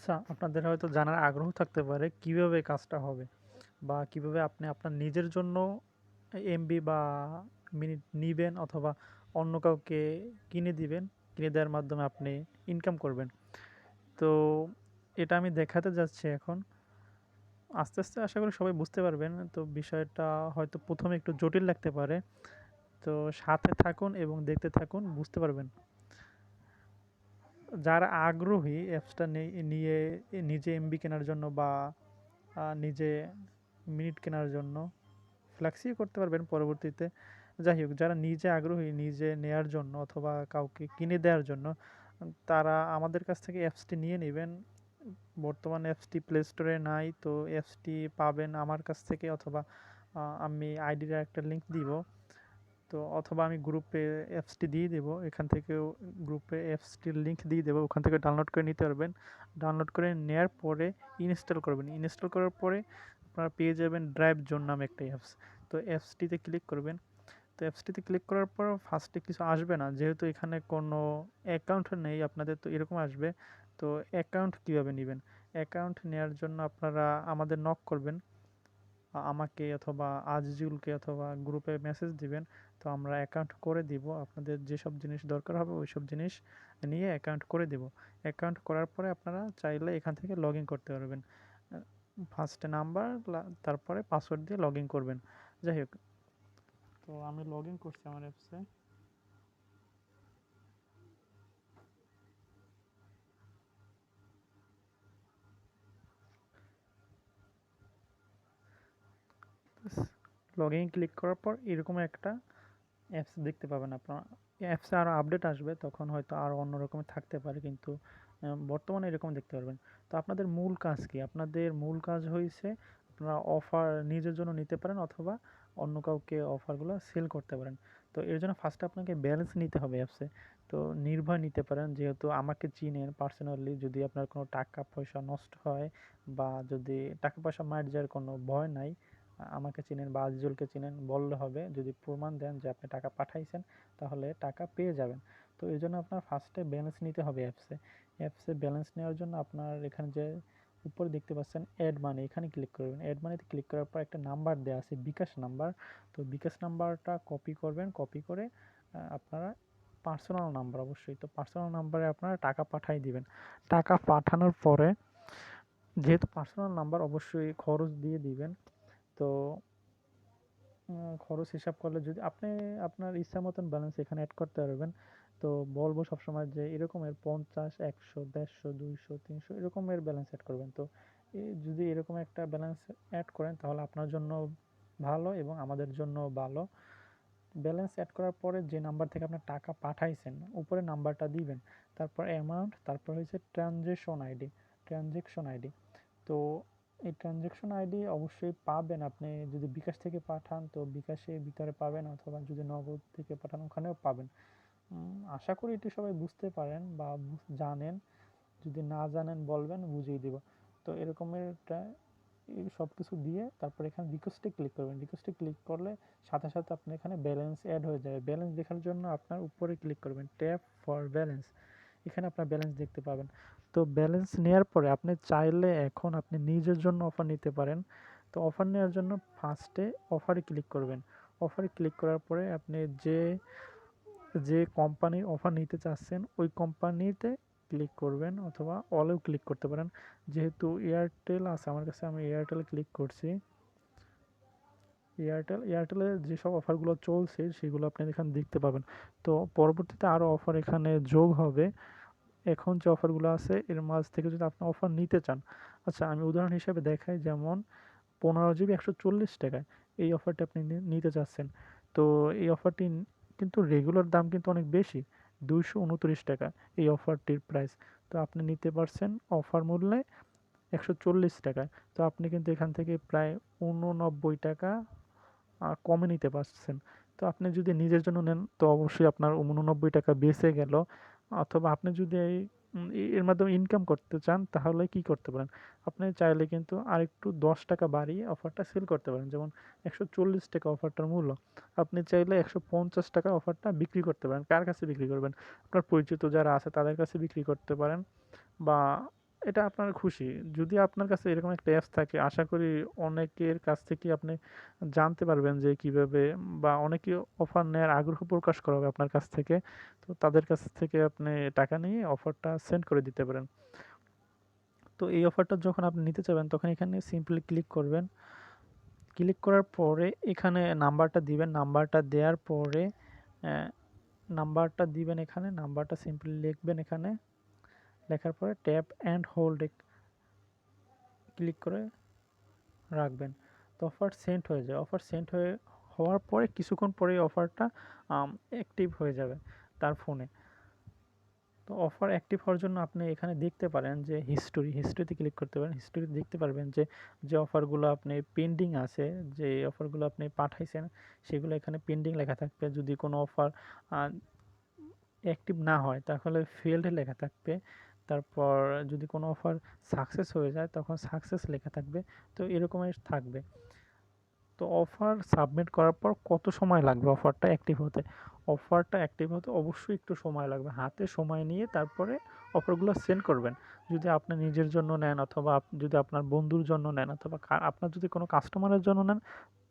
আচ্ছা, আপনাদের হয়তো জানার আগ্রহ থাকতে পারে কিভাবে কাজটা হবে বা কিভাবে আপনি আপনার নিজের জন্য এমবি বা মিনিট নিবেন অথবা অন্য কাউকে কিনে দিবেন, কিনে দেওয়ার মাধ্যমে আপনি ইনকাম করবেন। তো এটা আমি দেখাতে যাচ্ছি এখন। আস্তে আস্তে আশা করি সবাই বুঝতে পারবেন। তো বিষয়টা হয়তো প্রথমে একটু জটিল লাগতে পারে। তো সাথে থাকুন এবং দেখতে থাকুন, বুঝতে পারবেন। যারা আগ্রহী অ্যাপসটা নিয়ে নিজে এমবি কেনার জন্য বা নিজে মিনিট কেনার জন্য ফ্লেক্সিও করতে পারবেন পরবর্তীতে। যাই হোক, যারা নিজে আগ্রহী নিজে নেয়ার জন্য অথবা কাউকে কিনে দেওয়ার জন্য, তারা আমাদের কাছ থেকে অ্যাপসটি নিয়ে নেবেন। বর্তমানে অ্যাপসটি প্লে স্টোরে নাই, তো অ্যাপসটি পাবেন আমার কাছ থেকে, অথবা আমি আইডির একটা লিঙ্ক দিব। তো অথবা আমি গ্রুপে অ্যাপসটি দিয়ে দেবো, এখান থেকেও গ্রুপে অ্যাপসটির লিঙ্ক দিয়ে দেবো, ওখান থেকে ডাউনলোড করে নিতে পারবেন। ডাউনলোড করে নেওয়ার পরে ইনস্টল করবেন। ইনস্টল করার পরে আপনারা পেয়ে যাবেন ড্রাইভ জোন নামে একটা অ্যাপস। তো অ্যাপসটিতে ক্লিক করবেন। তো অ্যাপসটিতে ক্লিক করার পর ফার্স্টে কিছু আসবে না, যেহেতু এখানে কোনো অ্যাকাউন্ট নেই আপনাদের, তো এরকম আসবে। তো অ্যাকাউন্ট কীভাবে নেবেন? অ্যাকাউন্ট নেওয়ার জন্য আপনারা আমাদের নক করবেন, আমাকে অথবা আজিজুলকে, অথবা গ্রুপে মেসেজ দিবেন। তো আমরা অ্যাকাউন্ট করে দিব। আপনাদের যেসব জিনিস দরকার হবে ওইসব জিনিস নিয়ে অ্যাকাউন্ট করে দেব। অ্যাকাউন্ট করার পরে আপনারা চাইলে এখান থেকে লগ ইন করতে পারবেন। ফার্স্টে নাম্বার, তারপরে পাসওয়ার্ড দিয়ে লগ ইন করবেন। যাই হোক, তো আমি লগ ইন করছি আমার অ্যাপসে। লগ ইন ক্লিক করার পর এরকম একটা অ্যাপস দেখতে পাবেন আপনারা। অ্যাপসে আরও আপডেট আসবে, তখন হয়তো আরও অন্যরকম থাকতে পারে, কিন্তু বর্তমানে এরকম দেখতে পারবেন। তো আপনাদের মূল কাজ কি? আপনাদের মূল কাজ হয়েছে আপনারা অফার নিজের জন্য নিতে পারেন, অথবা অন্য কাউকে অফারগুলো সেল করতে পারেন। তো এর জন্য ফার্স্টে আপনাকে ব্যালেন্স নিতে হবে অ্যাপসে। তো নির্ভয় নিতে পারেন, যেহেতু আমাকে চিনেন পার্সোনালি। যদি আপনার কোনো টাকা পয়সা নষ্ট হয় বা যদি টাকা পয়সা মার যাওয়ার কোনো ভয় নাই, আমাকে চিনেন বা আজিজুলকে চিনেন, বললে হবে। যদি প্রমাণ দেন যে আপনি টাকা পাঠাইছেন, তাহলে টাকা পেয়ে যাবেন। তো এই জন্য আপনার ফার্স্টে ব্যালেন্স নিতে হবে অ্যাপসে। অ্যাপসে ব্যালেন্স নেওয়ার জন্য আপনার এখানে যে উপরে দেখতে পাচ্ছেন অ্যাড মানি, এখানে ক্লিক করবেন। অ্যাড মানিতে ক্লিক করার পর একটা নাম্বার দেওয়া আছে, বিকাশ নাম্বার। তো বিকাশ নাম্বারটা কপি করবেন। কপি করে আপনারা পার্সোনাল নাম্বার, অবশ্যই তো পার্সোনাল নাম্বারে আপনারা টাকা পাঠাই দিবেন। টাকা পাঠানোর পরে, যেহেতু পার্সোনাল নাম্বার, অবশ্যই খরচ দিয়ে দিবেন। তো খরচ হিসাব করলে যদি আপনি আপনার ইচ্ছা মতন ব্যালেন্স এখানে অ্যাড করতে পারবেন। তো বলবো সবসময় যে এরকমের 50, 100, 150, 200, 300 এরকমের ব্যালেন্স অ্যাড করবেন। তো যদি এরকম একটা ব্যালেন্স অ্যাড করেন, তাহলে আপনার জন্য ভালো এবং আমাদের জন্য ভালো। ব্যালেন্স অ্যাড করার পরে যে নাম্বার থেকে আপনার টাকা পাঠাইছেন, উপরে নাম্বারটা দিবেন। তারপর অ্যামাউন্ট, তারপর হচ্ছে ট্রানজেকশন আইডি। তো এই ট্রানজ্যাকশন আইডি অবশ্যই পাবেন। আপনি যদি বিকাশ থেকে পাঠান, তো বিকাশে ভিতরে পাবেন, অথবা যদি নগদ থেকে পাঠান ওখানেও পাবেন। আশা করি এটি সবাই বুঝতে পারেন বা জানেন। যদি না জানেন বলবেন, বুঝিয়ে দিব। তো এরকমের এই সব কিছু দিয়ে তারপর এখানে রিকোয়েস্টে ক্লিক করবেন। রিকোয়েস্টে ক্লিক করলে সাথে সাথে আপনার এখানে ব্যালেন্স অ্যাড হয়ে যাবে। ব্যালেন্স দেখার জন্য আপনার উপরে ক্লিক করবেন, ট্যাপ ফর ব্যালেন্স। এখানে আপনার ব্যালেন্স দেখতে পাবেন। তো ব্যালেন্স নেওয়ার পরে আপনি চাইলে এখন আপনি নিজের জন্য অফার নিতে পারেন। তো অফার নেওয়ার জন্য ফার্স্টে অফারে ক্লিক করবেন। অফারে ক্লিক করার পরে আপনি যে যে কোম্পানির অফার নিতে চাচ্ছেন ওই কোম্পানিতে ক্লিক করবেন, অথবা অলেও ক্লিক করতে পারেন। যেহেতু এয়ারটেল আছে আমার কাছে, আমি এয়ারটেলে ক্লিক করছি। এয়ারটেলের যেসব অফারগুলো চলছে সেগুলো আপনি এখানে দেখতে পাবেন। তো পরবর্তীতে আরও অফার এখানে যোগ হবে। এখন যে অফারগুলো আছে এর মাঝ থেকে যদি আপনি অফার নিতে চান, আচ্ছা আমি উদাহরণ হিসেবে দেখাই, যেমন 15 জিবি 140 টাকায় এই অফারটি আপনি নিতে চাচ্ছেন। তো এই অফারটি কিন্তু রেগুলার দাম কিন্তু অনেক বেশি, 229 টাকা এই অফারটির প্রাইস। তো আপনি নিতে পারছেন অফার মূল্যে 140 টাকায়। তো আপনি কিন্তু এখান থেকে প্রায় 89 টাকা কমে নিতে পারছেন। তো আপনি যদি নিজের জন্য নেন, তো অবশ্যই আপনার 89 টাকা বেঁচে গেল। অথবা আপনি যদি এর মাধ্যমে ইনকাম করতে চান, তাহলে কি করতে পারেন? আপনি চাইলে কিন্তু আরেকটু 10 টাকা বাড়িয়ে অফারটা সেল করতে পারেন। যেমন 140 টাকা অফারটার মূল্য, আপনি চাইলে 150 টাকা অফারটা বিক্রি করতে পারেন। কার কাছে বিক্রি করবেন? আপনার পরিচিত যারা আছে তাদের কাছে বিক্রি করতে পারেন, বা এটা আপনার খুশি। যদি আপনার কাছে এরকম একটা অ্যাপস থাকে, আশা করি অনেকের কাছ থেকে আপনি জানতে পারবেন যে কিভাবে, বা অনেকে অফার নেওয়ার আগ্রহ প্রকাশ করাবে আপনার কাছ থেকে। তো তাদের কাছ থেকে আপনি টাকা নিয়ে অফারটা সেন্ড করে দিতে পারেন। তো এই অফারটা যখন আপনি নিতে চাবেন তখন এখানে সিম্পলি ক্লিক করবেন। ক্লিক করার পরে এখানে নাম্বারটা দিবেন। নাম্বারটা দেওয়ার পরে নাম্বারটা দিবেন এখানে, নাম্বারটা সিম্পলি লিখবেন এখানে। লেখার পরে ট্যাপ অ্যান্ড হোল্ড ক্লিক করে রাখবেন। তো অফার সেন্ড হয়ে যায়। অফার সেন্ড হওয়ার পরে কিছুক্ষণ পরে অফারটা অ্যাক্টিভ হয়ে যাবে তার ফোনে। তো অফার অ্যাক্টিভ হওয়ার জন্য আপনি এখানে দেখতে পারেন যে হিস্টোরিতে ক্লিক করতে পারেন। হিস্টোরিতে দেখতে পারবেন যে যে অফারগুলো আপনি পেন্ডিং আছে, যে অফারগুলো আপনি পাঠাইছেন সেগুলো এখানে পেন্ডিং লেখা থাকবে। যদি কোনো অফার অ্যাক্টিভ না হয় তাহলে ফেলড লেখা থাকবে। তারপর যদি কোনো অফার সাকসেস হয়ে যায় তখন সাকসেস লেখা থাকবে। তো এরকমই থাকবে। তো অফার সাবমিট করার পর কত সময় লাগবে অফারটা অ্যাক্টিভ হতে? অফারটা অ্যাক্টিভ হতে অবশ্যই একটু সময় লাগবে। হাতে সময় নিয়ে তারপরে অফারগুলো সেন্ড করবেন। যদি আপনি নিজের জন্য নেন, অথবা যদি আপনার বন্ধুর জন্য নেন, অথবা আপনার যদি কোনো কাস্টমারের জন্য নেন,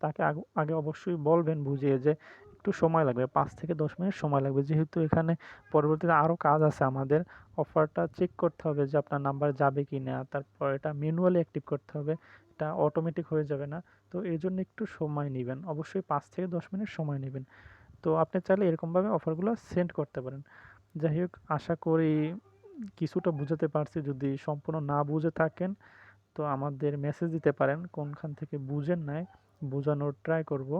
তাকে আগে অবশ্যই বলবেন বুঝিয়ে যে একটু সময় লাগবে, ৫ থেকে ১০ মিনিট সময় লাগবে। যেহেতু এখানে পরবর্তীতে আরও কাজ আছে আমাদের। অফারটা চেক করতে হবে যে আপনার নাম্বার যাবে কি না, তারপর এটা ম্যানুয়ালি অ্যাক্টিভ করতে হবে, এটা অটোমেটিক হয়ে যাবে না। তো এর জন্য একটু সময় নেবেন, অবশ্যই ৫ থেকে ১০ মিনিট সময় নেবেন। তো আপনি চাইলে এরকমভাবে অফারগুলো সেন্ড করতে পারেন। যাই হোক, আশা করি কিছুটা বুঝাতে পারছি। যদি সম্পূর্ণ না বুঝে থাকেন তো আমাদের মেসেজ দিতে পারেন কোনখান থেকে বুঝেন নাই, বোঝানোর ট্রাই করব।